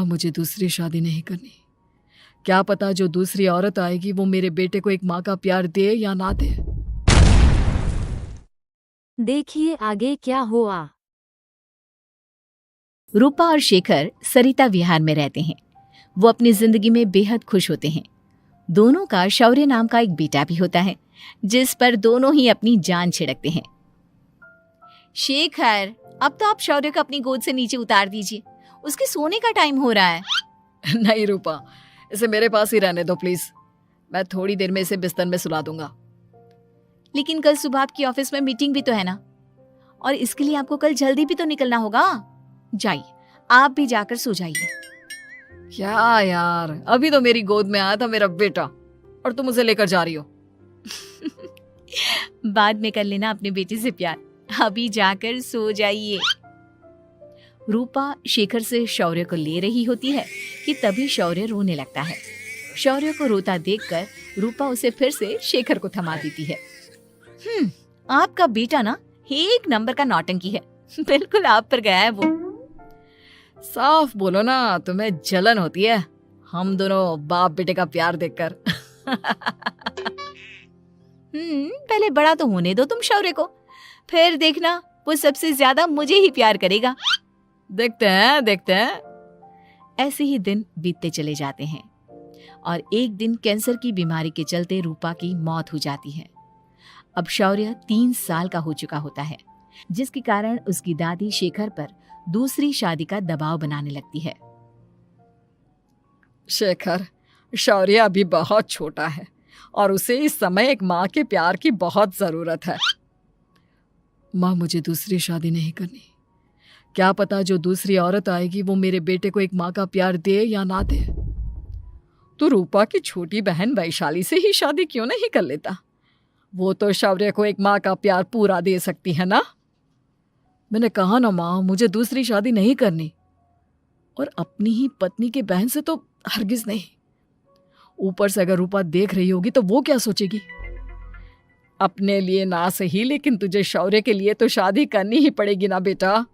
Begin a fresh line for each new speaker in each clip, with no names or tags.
मुझे दूसरी शादी नहीं करनी। क्या पता जो दूसरी औरत आएगी वो मेरे बेटे को एक माँ का प्यार दे या ना दे।
देखिए आगे क्या हुआ।
रूपा और शेखर सरिता विहार में रहते हैं। वो अपनी जिंदगी में बेहद खुश होते हैं। दोनों का शौर्य नाम का एक बेटा भी होता है, जिस पर दोनों ही अपनी जान छिड़कते हैं। शेखर, अब तो आप शौर्य को अपनी गोद से नीचे उतार दीजिए, उसके सोने का टाइम हो रहा है।
नहीं रूपा, इसे मेरे पास ही रहने दो प्लीज। मैं थोड़ी देर में इसे बिस्तर में सुला दूंगा।
लेकिन कल सुबह आपकी ऑफिस में मीटिंग भी तो है ना, और इसके लिए आपको कल जल्दी भी तो निकलना होगा। जाइए, आप भी जाकर सो जाइए।
क्या यार, अभी तो मेरी गोद में आया था मेरा बेटा और तुम उसे लेकर जा रही हो।
बाद में कर लेना अपने बेटे से प्यार, अभी जाकर सो जाइए। रूपा शेखर से शौर्य को ले रही होती है कि तभी शौर्य रोने लगता है। शौर्य को रोता देखकर रूपा उसे फिर से शेखर को थमा देती है। आपका बेटा ना एक नंबर का नौटंकी है, बिल्कुल आप पर गया है वो।
साफ बोलो ना, तुम्हें जलन होती है हम दोनों बाप बेटे का प्यार देखकर।
पहले बड़ा तो होने दो तुम शौर्य को, फिर देखना वो सबसे ज्यादा मुझे ही प्यार करेगा।
देखते हैं।
ऐसे ही दिन बीतते चले जाते हैं और एक दिन कैंसर की बीमारी के चलते रूपा की मौत हो जाती है। अब शौर्य 3 साल का हो चुका होता है, जिसके कारण उसकी दादी शेखर पर दूसरी शादी का दबाव बनाने लगती है।
शेखर, शौर्य अभी बहुत छोटा है और उसे इस समय एक माँ के प्यार की बहुत जरूरत है। माँ, मुझे दूसरी शादी नहीं करनी। क्या पता जो दूसरी औरत आएगी वो मेरे बेटे को एक माँ का प्यार दे या ना दे। तो रूपा की छोटी बहन वैशाली से ही शादी क्यों नहीं कर लेता? वो तो शौर्य को एक माँ का प्यार पूरा दे सकती है ना। मैंने कहा ना माँ, मुझे दूसरी शादी नहीं करनी, और अपनी ही पत्नी की बहन से तो हरगिज नहीं। ऊपर से अगर रूपा देख रही होगी तो वो क्या सोचेगी? अपने लिए ना सही, लेकिन तुझे शौर्य के लिए तो शादी करनी ही पड़ेगी ना बेटा।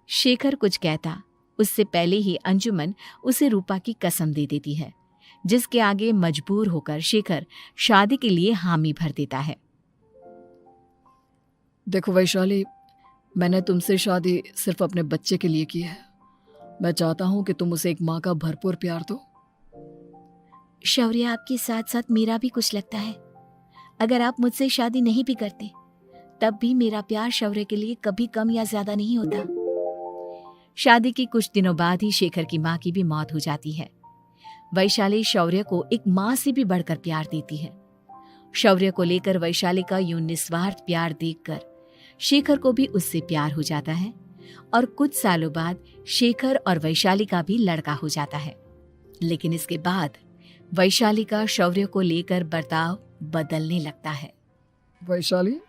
शेखर कुछ कहता उससे पहले ही अंजुमन उसे रूपा की कसम दे देती है, जिसके आगे मजबूर होकर शेखर शादी के लिए हामी भर देता है।
देखो वैशाली, मैंने तुमसे शादी सिर्फ अपने बच्चे के लिए की है। मैं चाहता हूं कि तुम उसे एक माँ का भरपूर प्यार दो।
शौर्य, आपके साथ साथ मेरा भी कुछ लगता है। अगर आप मुझसे शादी नहीं भी करते तब भी मेरा प्यार शौर्य के लिए कभी कम या ज्यादा नहीं होता। शादी के कुछ दिनों बाद ही शेखर की माँ की भी मौत हो जाती है। वैशाली शौर्य को एक माँ से भी बढ़कर प्यार देती है। शौर्य को लेकर वैशाली का यूं निस्वार्थ प्यार देखकर शेखर को भी उससे प्यार हो जाता है और कुछ सालों बाद शेखर और वैशाली का भी लड़का हो जाता है। लेकिन इसके बाद वैशाली का शौर्य को लेकर बर्ताव बदलने लगता है।
वैशाली,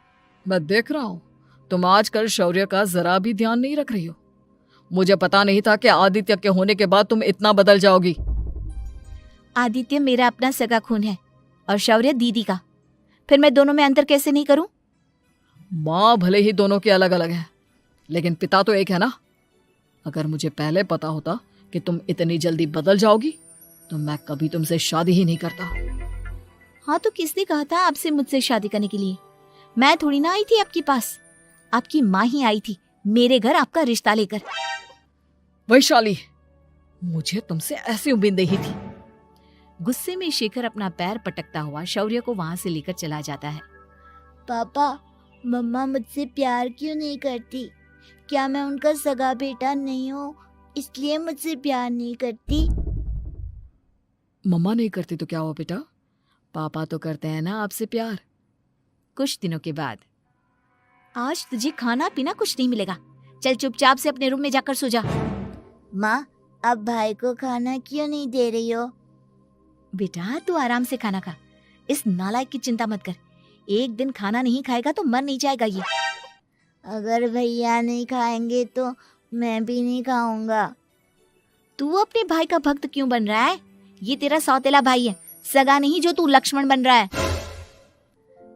मैं देख रहा हूं तुम आजकल शौर्य का जरा भी ध्यान नहीं रख रही हो। मुझे पता नहीं था कि आदित्य के होने के बाद तुम इतना बदल जाओगी।
आदित्य मेरा अपना सगा खून है और शौर्य दीदी का, फिर मैं दोनों में अंतर कैसे नहीं करूं?
माँ भले ही दोनों के अलग अलग है, लेकिन पिता तो एक है ना। अगर मुझे पहले पता होता कि तुम इतनी जल्दी बदल जाओगी तो मैं कभी तुमसे शादी ही नहीं करता।
हाँ, तो किसने कहा था आपसे मुझसे शादी करने के लिए? मैं थोड़ी ना आई थी आपके पास, आपकी माँ ही आई थी मेरे घर आपका रिश्ता लेकर।
वैशाली, मुझे तुमसे ऐसी उम्मीद नहीं थी।
गुस्से में शेखर अपना पैर पटकता हुआ शौर्य को वहां से लेकर चला जाता है।
पापा, मम्मा मुझसे प्यार क्यों नहीं करती? क्या मैं उनका सगा बेटा नहीं हूँ इसलिए मुझसे प्यार नहीं करती?
मम्मा नहीं करती तो क्या हुआ बेटा, पापा तो करते हैं ना आपसे प्यार।
कुछ दिनों के बाद, आज तुझे खाना पीना कुछ नहीं मिलेगा, चल चुपचाप से अपने रूम में जाकर सो जा।
माँ, अब भाई को खाना क्यों नहीं दे रही हो?
बेटा तू आराम से खाना खा, इस नालायक की चिंता मत कर। एक दिन खाना नहीं खाएगा तो मर नहीं जाएगा ये।
अगर भैया नहीं खाएंगे तो मैं भी नहीं खाऊंगा।
तू अपने भाई का भक्त क्यों बन रहा है? ये तेरा सौतेला भाई है, सगा नहीं जो तू लक्ष्मण बन रहा है।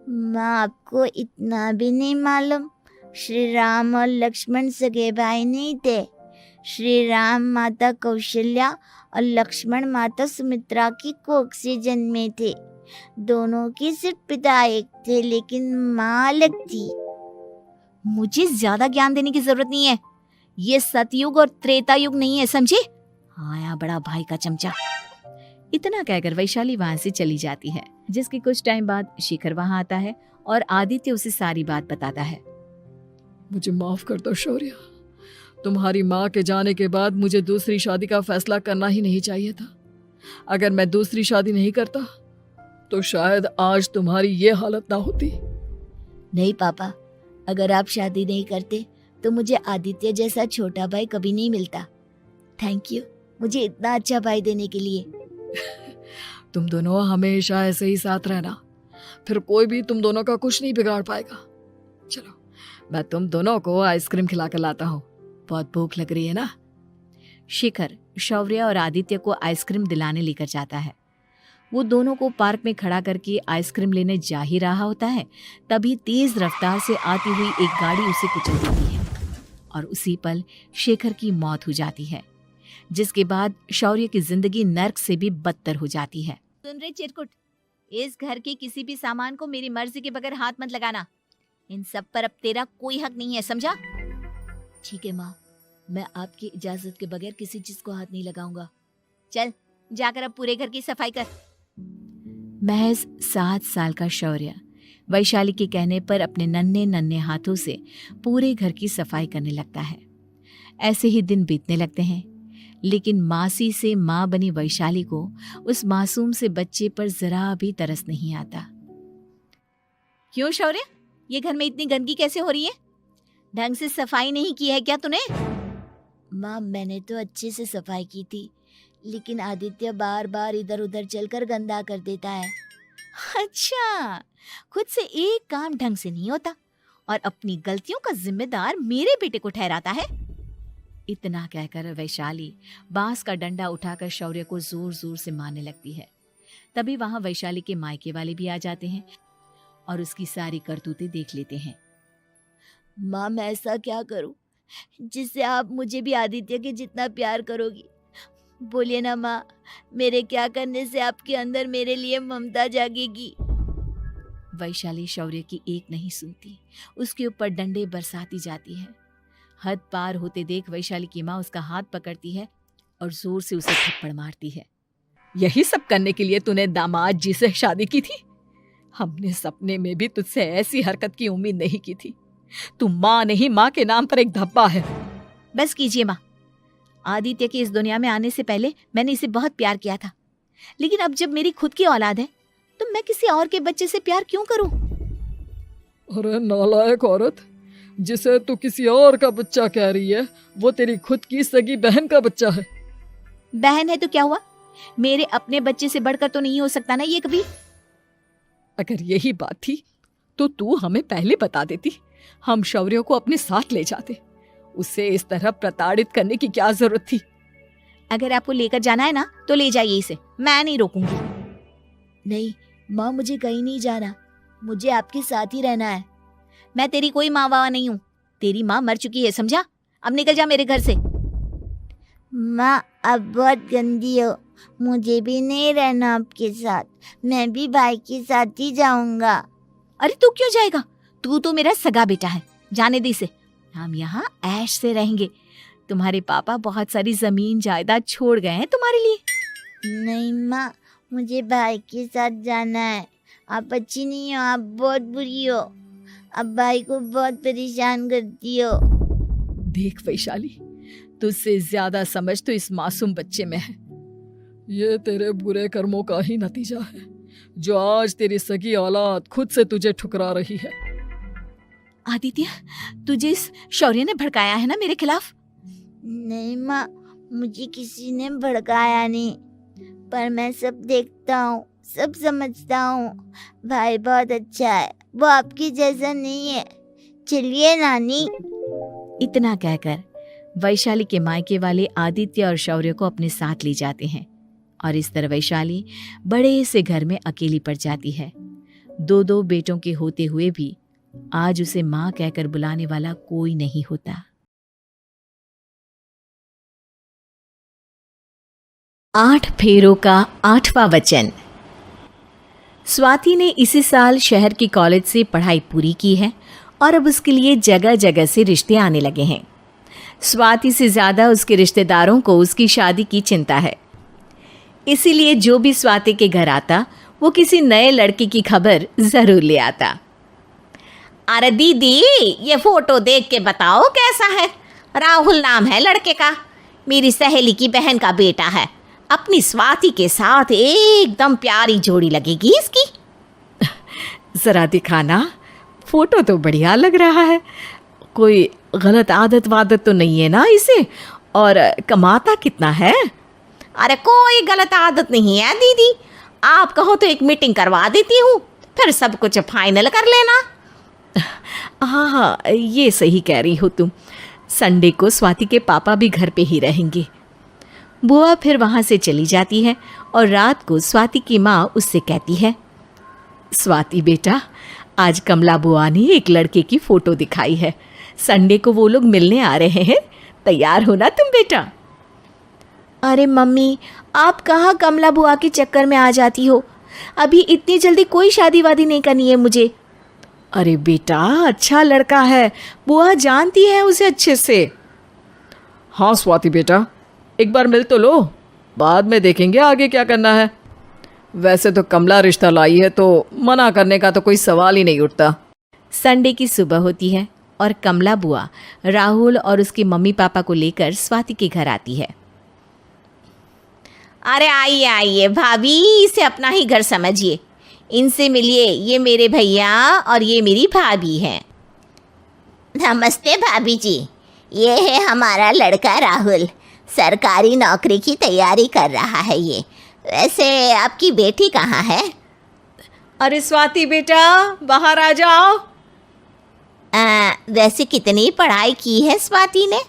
माँ, आपको इतना भी नहीं मालूम? श्री राम और लक्ष्मण सगे भाई नहीं थे। श्री राम माता कौशल्या और लक्ष्मण माता सुमित्रा की कोख से जन्मे थे। दोनों के सिर्फ पिता एक थे, लेकिन माँ अलग थी।
मुझे ज्यादा ज्ञान देने की जरूरत नहीं है। ये सतयुग और त्रेता युग नहीं है, समझे? आया बड़ा भाई का चमचा। इतना कहकर वैशाली वहां से चली जाती है, जिसके कुछ टाइम बाद शिखर वहां आता है और आदित्य उसे सारी बात बताता है।
मुझे माफ कर दो शौर्य, तुम्हारी माँ के जाने के बाद मुझे दूसरी शादी का फैसला करना ही नहीं चाहिए था। अगर मैं दूसरी शादी नहीं करता तो शायद आज तुम्हारी ये हालत ना होती।
नहीं पापा, अगर आप शादी नहीं करते तो मुझे आदित्य जैसा छोटा भाई कभी नहीं मिलता। थैंक यू मुझे इतना अच्छा भाई देने के लिए।
तुम दोनों हमेशा ऐसे ही साथ रहना, फिर कोई भी तुम दोनों का कुछ नहीं बिगाड़ पाएगा। चलो मैं तुम दोनों को आइसक्रीम खिला कर लाता हूँ, बहुत भूख लग रही है ना।
शिखर शौर्य और आदित्य को आइसक्रीम दिलाने लेकर जाता है। वो दोनों को पार्क में खड़ा करके आइसक्रीम लेने जा ही रहा होता है, तभी तेज रफ्तार से आती हुई एक गाड़ी उसे कुचल देती है और उसी पल शेखर की मौत हो जाती है, जिसके बाद शौर्य की जिंदगी नर्क से भी बदतर हो जाती है। सुन रे चिरकुट, इस घर के किसी भी सामान को मेरी मर्जी के बगैर हाथ मत लगाना। इन सब पर अब तेरा कोई हक नहीं है, समझा? ठीक है माँ, मैं आपकी इजाजत के बगैर किसी चीज को हाथ नहीं लगाऊंगा। चल जाकर अब पूरे घर की सफाई कर। महज 7 साल का शौर्य वैशाली के कहने पर अपने नन्हे नन्हे हाथों से पूरे घर की सफाई करने लगता है। ऐसे ही दिन बीतने लगते हैं, लेकिन मासी से माँ बनी वैशाली को उस मासूम से बच्चे पर जरा भी तरस नहीं आता। क्यों शौर्य, ये घर में इतनी गंदगी कैसे हो रही है? ढंग से सफाई नहीं की है क्या तूने?
माँ मैंने तो अच्छे से सफाई की थी, लेकिन आदित्य बार बार इधर उधर चलकर गंदा कर देता है।
अच्छा, खुद से एक काम ढंग से नहीं होता और अपनी गलतियों का जिम्मेदार मेरे बेटे को ठहराता है। इतना कहकर वैशाली बांस का डंडा उठाकर शौर्य को जोर जोर से मारने लगती है। तभी वहां वैशाली के मायके वाले भी आ जाते हैं और उसकी सारी करतूतें देख लेते हैं।
माँ मैं ऐसा क्या करूं जिससे आप मुझे भी आदित्य के जितना प्यार करोगी? बोलिए ना माँ, मेरे क्या करने से आपके अंदर मेरे लिए ममता जागेगी?
वैशाली शौर्य की एक नहीं सुनती, उसके ऊपर डंडे बरसाती जाती है। हद पार होते देख वैशाली की माँ उसका हाथ पकड़ती है और जोर से उसे थप्पड़ मारती है।
यही सब करने के लिए तूने दामाद जी से शादी की थी? हमने सपने में भी तुझसे ऐसी हरकत की उम्मीद नहीं की थी। तू माँ नहीं, माँ के नाम पर एक धब्बा है।
बस कीजिए माँ, आदित्य के इस दुनिया में आने से पहले मैंने इसे बहुत प्यार किया था, लेकिन अब जब मेरी खुद की औलाद है तो मैं किसी और के बच्चे से प्यार क्यों करूं?
अरे नालायक औरत, जिसे तू किसी और का बच्चा कह रही है वो तेरी खुद की सगी बहन का बच्चा है।
बहन है तो क्या हुआ, मेरे अपने बच्चे से बढ़कर तो नहीं हो सकता ना ये कभी।
अगर यही बात थी तो तू हमें पहले बता देती, हम शौर्य को अपने साथ ले जाते। उसे इस तरह प्रताड़ित करने की क्या जरूरत थी?
अगर आपको लेकर जाना है ना तो ले जाइए इसे, मैं नहीं रोकूंगी।
नहीं माँ, मुझे कहीं नहीं जाना, मुझे आपके साथ ही रहना है।
मैं तेरी कोई माँ वावा नहीं हूँ, तेरी माँ मर चुकी है, समझा? अब निकल जा मेरे घर से।
माँ आप बहुत गंदी हो, मुझे भी नहीं रहना आपके साथ, मैं भी भाई के साथ ही जाऊंगा।
अरे तू क्यों जाएगा, तू तो मेरा सगा बेटा है, जाने दे इसे। हम यहाँ ऐश से रहेंगे, तुम्हारे पापा बहुत सारी जमीन जायदाद छोड़ गए हैं तुम्हारे लिए।
नहीं माँ, मुझे भाई के साथ जाना है। आप अच्छी नहीं हो, आप बहुत बुरी हो, आप भाई को बहुत परेशान करती हो।
देख वैशाली, तुझसे ज्यादा समझ तो इस मासूम बच्चे में है। ये तेरे बुरे कर्मों का ही नतीजा है, जो आज तेरी सगी औलाद खुद से तुझे ठुकरा रही है।
आदित्य, तुझे इस शौर्य ने भड़काया है ना मेरे खिलाफ?
नहीं माँ, मुझे किसी ने भड़काया नहीं, पर मैं सब देखता हूँ, सब समझता हूँ। भाई बहुत अच्छा है, वो आपकी जैसा नहीं है। चलिए नानी।
इतना कहकर वैशाली के मायके वाले आदित्य और शौर्य को अपने साथ ले जाते हैं और इस तरह वैशाली बड़े से घर में अकेली पड़ जाती है। 2 बेटों के होते हुए भी आज उसे माँ कहकर बुलाने वाला कोई नहीं होता। 8 फेरों का 8वां वचन। स्वाति ने इसी साल शहर के कॉलेज से पढ़ाई पूरी की है और अब उसके लिए जगह जगह से रिश्ते आने लगे हैं। स्वाति से ज़्यादा उसके रिश्तेदारों को उसकी शादी की चिंता है, इसीलिए जो भी स्वाति के घर आता वो किसी नए लड़के की खबर ज़रूर ले आता।
अरे दीदी, ये फोटो देख के बताओ कैसा है। राहुल नाम है लड़के का, मेरी सहेली की बहन का बेटा है। अपनी स्वाति के साथ एकदम प्यारी जोड़ी लगेगी इसकी।
ज़रा दिखाना, फोटो तो बढ़िया लग रहा है। कोई गलत आदत वादत तो नहीं है ना इसे? और कमाता कितना है?
अरे कोई गलत आदत नहीं है दीदी, आप कहो तो एक मीटिंग करवा देती हूँ, फिर सब कुछ फाइनल कर लेना।
हाँ हाँ, ये सही कह रही हो तुम। संडे को स्वाति के पापा भी घर पे ही रहेंगे। बुआ फिर वहाँ से चली जाती है और रात को स्वाति की माँ उससे कहती है, स्वाति बेटा, आज कमला बुआ ने एक लड़के की फ़ोटो दिखाई है। संडे को वो लोग मिलने आ रहे हैं, तैयार हो ना तुम बेटा?
अरे मम्मी, आप कहाँ कमला बुआ के चक्कर में आ जाती हो? अभी इतनी जल्दी कोई शादी वादी नहीं करनी है मुझे।
अरे बेटा, अच्छा लड़का है, बुआ जानती है उसे अच्छे से। हाँ स्वाति बेटा, एक बार मिल तो लो, बाद में देखेंगे आगे क्या करना है। वैसे तो कमला रिश्ता लाई है तो मना करने का तो कोई सवाल ही नहीं उठता।
संडे की सुबह होती है और कमला बुआ राहुल और उसके मम्मी पापा को लेकर स्वाति के घर आती है।
अरे आइए आइए भाभी, इसे अपना ही घर समझिए। इनसे मिलिए, ये मेरे भैया और ये मेरी भाभी हैं।
नमस्ते भाभी जी, ये है हमारा लड़का राहुल, सरकारी नौकरी की तैयारी कर रहा है ये। वैसे आपकी बेटी कहाँ है?
अरे स्वाति बेटा, बाहर आ जाओ।
वैसे कितनी पढ़ाई की है स्वाति ने?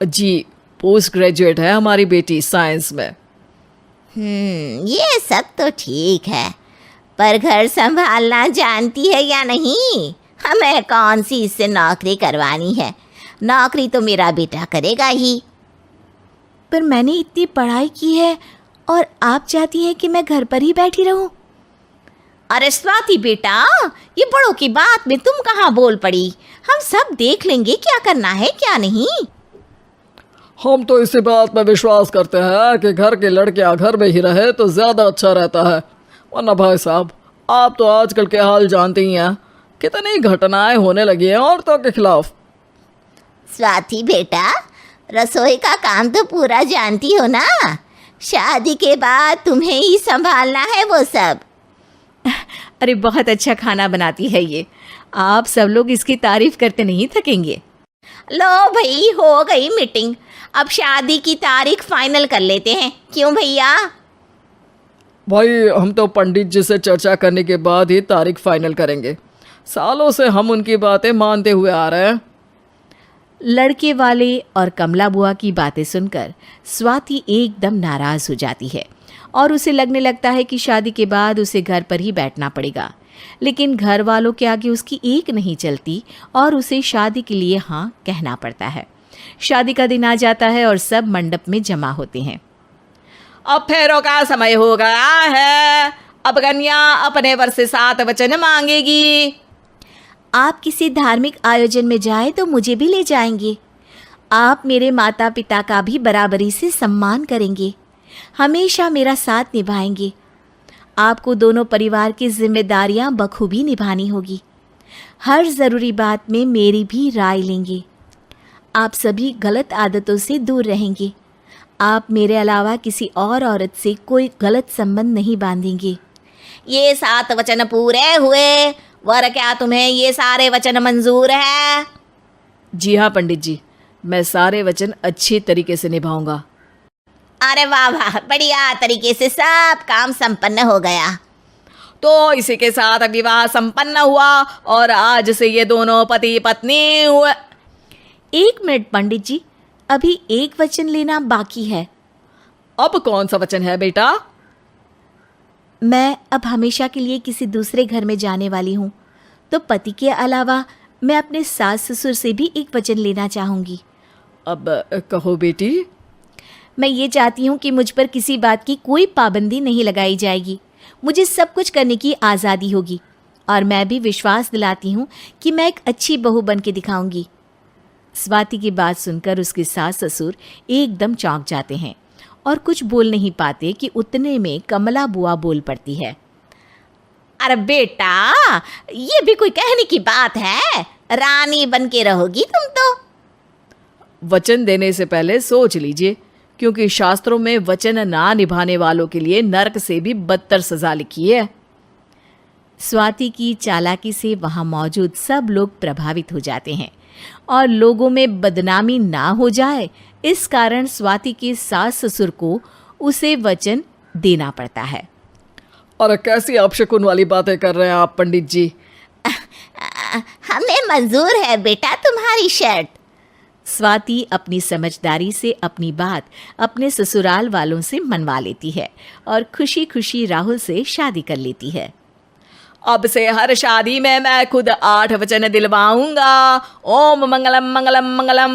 जी, पोस्ट ग्रेजुएट है हमारी बेटी साइंस में।
ये सब तो ठीक है, पर घर संभालना जानती है या नहीं? हमें कौन सी इससे नौकरी करवानी है, नौकरी तो मेरा बेटा करेगा ही।
पर मैंने इतनी पढ़ाई की है और आप चाहती हैं कि मैं घर पर ही बैठी रहूं?
अरे स्वाति बेटा, ये बड़ों की बात में तुम कहाँ बोल पड़ी? हम सब देख लेंगे क्या करना है क्या नहीं।
हम तो इसी बात पर विश्वास करते हैं कि घर के लड़के घर में ही रहे तो ज़्यादा अच्छा रहता है। वरना भाई साहब, आप तो आजकल के हाल जानते ही हैं, कितनी घटनाएं होने लगी हैं औरतों के खिलाफ।
स्वाति बेटा, रसोई का काम तो पूरा जानती हो ना? शादी के बाद तुम्हें ही संभालना है वो सब।
अरे बहुत अच्छा खाना बनाती है ये, आप सब लोग इसकी तारीफ करते नहीं थकेंगे।
लो भाई, हो गई मीटिंग, अब शादी की तारीख फाइनल कर लेते हैं। क्यों भैया?
भाई, हम तो पंडित जी से चर्चा करने के बाद ही तारीख फाइनल करेंगे। सालों से हम उनकी बातें मानते हुए आ रहे हैं।
लड़के वाले और कमला बुआ की बातें सुनकर स्वाति एकदम नाराज़ हो जाती है और उसे लगने लगता है कि शादी के बाद उसे घर पर ही बैठना पड़ेगा। लेकिन घर वालों के आगे उसकी एक नहीं चलती और उसे शादी के लिए हाँ कहना पड़ता है। शादी का दिन आ जाता है और सब मंडप में जमा होते हैं।
अब फेरों का समय हो गया है, अब कन्या अपने वर से 7 वचन मांगेगी।
आप किसी धार्मिक आयोजन में जाएं तो मुझे भी ले जाएंगे। आप मेरे माता पिता का भी बराबरी से सम्मान करेंगे, हमेशा मेरा साथ निभाएंगे। आपको दोनों परिवार की जिम्मेदारियां बखूबी निभानी होगी। हर ज़रूरी बात में मेरी भी राय लेंगे। आप सभी गलत आदतों से दूर रहेंगे। आप मेरे अलावा किसी और औरत से कोई गलत संबंध नहीं बांधेंगे।
ये 7 वचन पूरे हुए, वर क्या तुम्हें ये सारे वचन मंजूर है?
जी हाँ पंडित जी, मैं सारे वचन अच्छी तरीके से निभाऊंगा।
अरे वाह वाह, बढ़िया तरीके से सब काम संपन्न हो गया।
तो इसी के साथ विवाह संपन्न हुआ और आज से ये दोनों पति पत्नी हुए।
1 मिनट पंडित जी, अभी एक वचन लेना बाकी है।
अब कौन सा वचन है बेटा?
मैं अब हमेशा के लिए किसी दूसरे घर में जाने वाली हूँ, तो पति के अलावा मैं अपने सास ससुर से भी एक वचन लेना चाहूँगी।
अब कहो बेटी।
मैं ये चाहती हूँ कि मुझ पर किसी बात की कोई पाबंदी नहीं लगाई जाएगी। मुझे सब कुछ करने की आज़ादी होगी और मैं भी विश्वास दिलाती हूँ कि मैं एक अच्छी बहू बन के दिखाऊंगी। स्वाति की बात सुनकर उसके सास ससुर एकदम चौंक जाते हैं और कुछ बोल नहीं पाते कि उतने में कमला बुआ बोल पड़ती है।
अरे बेटा, ये भी कोई कहने की बात है? रानी बन के रहोगी तुम तो।
वचन देने से पहले सोच लीजिए, क्योंकि शास्त्रों में वचन ना निभाने वालों के लिए नरक से भी बदतर सजा लिखी है।
स्वाति की चालाकी से वहाँ मौजूद सब लोग प्रभावित हो जाते हैं और लोगों में बदनामी ना हो जाए, इस कारण स्वाति के सास ससुर को उसे वचन देना पड़ता है।
और कैसी अपशकुन वाली बातें कर रहे हैं आप पंडित जी?
हमें मंजूर है बेटा तुम्हारी शर्त।
स्वाति अपनी समझदारी से अपनी बात अपने ससुराल वालों से मनवा लेती है और खुशी खुशी राहुल से शादी कर लेती है।
अब से हर शादी में मैं खुद 8 वचन दिलवाऊंगा। ओम मंगलम मंगलम मंगलम।